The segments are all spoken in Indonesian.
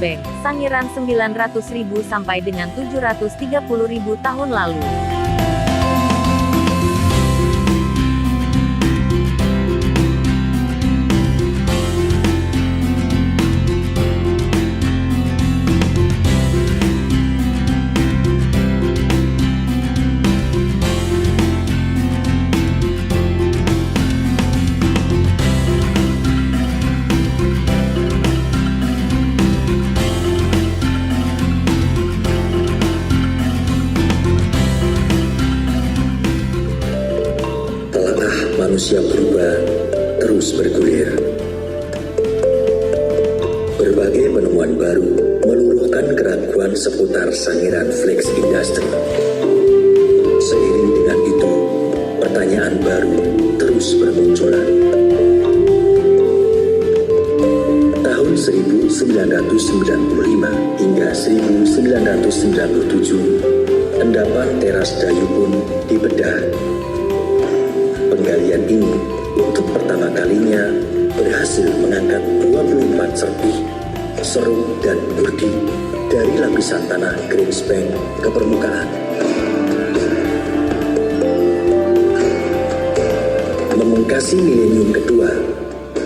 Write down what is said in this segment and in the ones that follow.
Bank, Sangiran 900.000 sampai dengan 730.000 tahun lalu. Manusia berubah, terus bergulir. Berbagai penemuan baru meluluhkan keraguan seputar Sangiran Flex Industry. Seiring dengan itu, pertanyaan baru terus bermunculan. Tahun 1995 hingga 1997, endapan teras Dayu pun dibedah. Penggalian ini untuk pertama kalinya berhasil mengangkat 24 serpih, serum dan burdi dari lapisan tanah Greensbank ke permukaan. Memungkasi milenium kedua,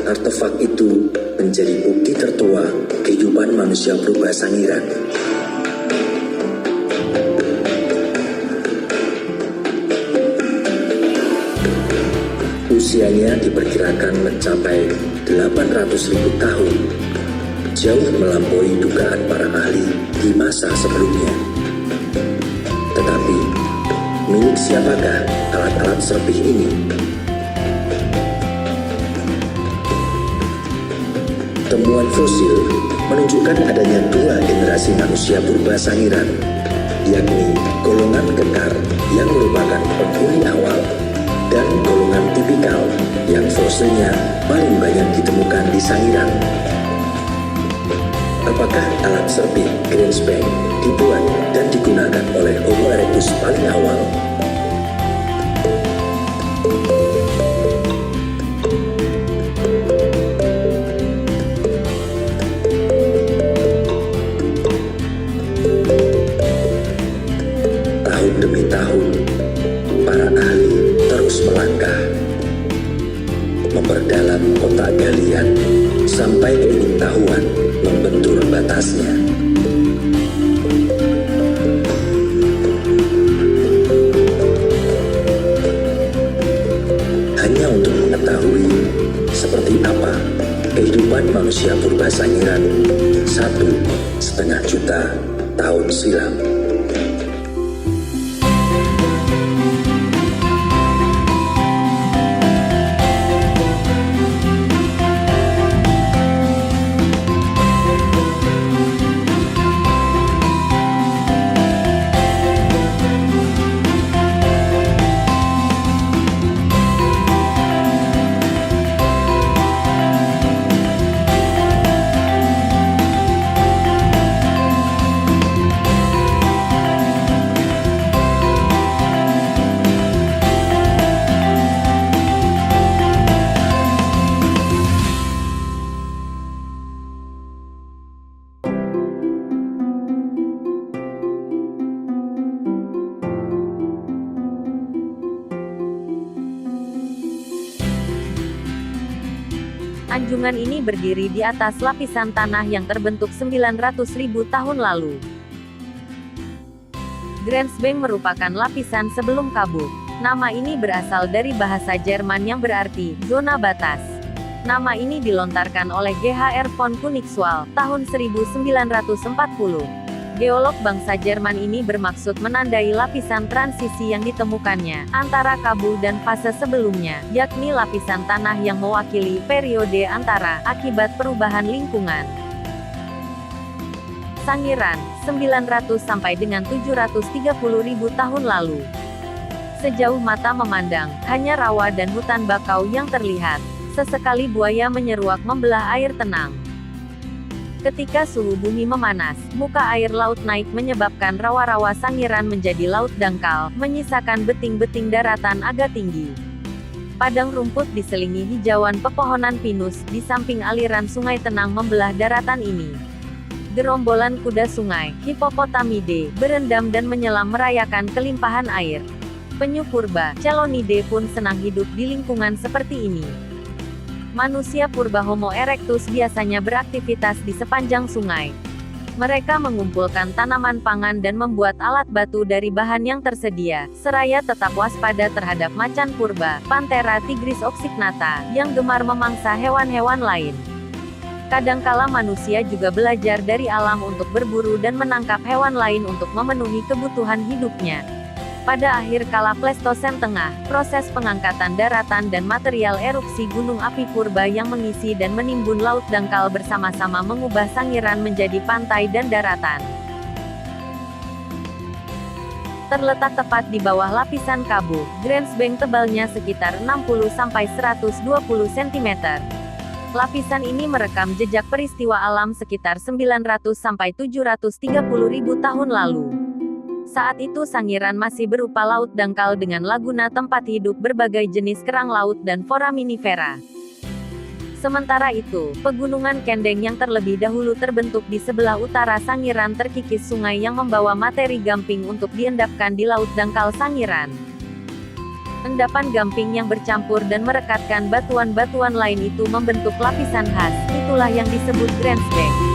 artefak itu menjadi bukti tertua kehidupan manusia purba Sangiran. Usianya diperkirakan mencapai 800.000 tahun, jauh melampaui dugaan para ahli di masa sebelumnya. Tetapi, milik siapakah alat-alat serpih ini? Temuan fosil menunjukkan adanya dua generasi manusia purba Sangiran, yakni golongan kekar yang merupakan penghuni awal dan golongan tipikal yang fosilnya paling banyak ditemukan di Sangiran. Apakah alat serpih Greensbank dibuat dan digunakan oleh Homo erectus paling awal? Tahun demi tahun, para ahli terus melangkah, memperdalam kotak galian sampai keingin-tahuan membentur batasnya. Hanya untuk mengetahui seperti apa kehidupan manusia purba Sangiran 1,5 juta tahun silam. Anjungan ini berdiri di atas lapisan tanah yang terbentuk 900.000 tahun lalu. Greensbank merupakan lapisan sebelum kabut. Nama ini berasal dari bahasa Jerman yang berarti zona batas. Nama ini dilontarkan oleh G.H.R. von Koenigswald tahun 1940. Geolog bangsa Jerman ini bermaksud menandai lapisan transisi yang ditemukannya antara kabut dan fase sebelumnya, yakni lapisan tanah yang mewakili periode antara akibat perubahan lingkungan. Sangiran, 900 sampai dengan 730.000 tahun lalu. Sejauh mata memandang, hanya rawa dan hutan bakau yang terlihat. Sesekali buaya menyeruak membelah air tenang. Ketika suhu bumi memanas, muka air laut naik menyebabkan rawa-rawa Sangiran menjadi laut dangkal, menyisakan beting-beting daratan agak tinggi. Padang rumput diselingi hijauan pepohonan pinus, di samping aliran sungai tenang membelah daratan ini. Gerombolan kuda sungai, Hippopotamidae, berendam dan menyelam merayakan kelimpahan air. Penyu purba, Chelonidae pun senang hidup di lingkungan seperti ini. Manusia purba Homo erectus biasanya beraktivitas di sepanjang sungai. Mereka mengumpulkan tanaman pangan dan membuat alat batu dari bahan yang tersedia, seraya tetap waspada terhadap macan purba, Panthera tigris oxygnata, yang gemar memangsa hewan-hewan lain. Kadangkala manusia juga belajar dari alam untuk berburu dan menangkap hewan lain untuk memenuhi kebutuhan hidupnya. Pada akhir kala Pleistosen Tengah, proses pengangkatan daratan dan material erupsi gunung api purba yang mengisi dan menimbun laut dangkal bersama-sama mengubah Sangiran menjadi pantai dan daratan. Terletak tepat di bawah lapisan kabut, Grand Bank tebalnya sekitar 60–120 cm. Lapisan ini merekam jejak peristiwa alam sekitar 900–730 ribu tahun lalu. Saat itu Sangiran masih berupa laut dangkal dengan laguna tempat hidup berbagai jenis kerang laut dan foraminifera. Sementara itu, pegunungan Kendeng yang terlebih dahulu terbentuk di sebelah utara Sangiran terkikis sungai yang membawa materi gamping untuk diendapkan di laut dangkal Sangiran. Endapan gamping yang bercampur dan merekatkan batuan-batuan lain itu membentuk lapisan khas, itulah yang disebut Grand Bank.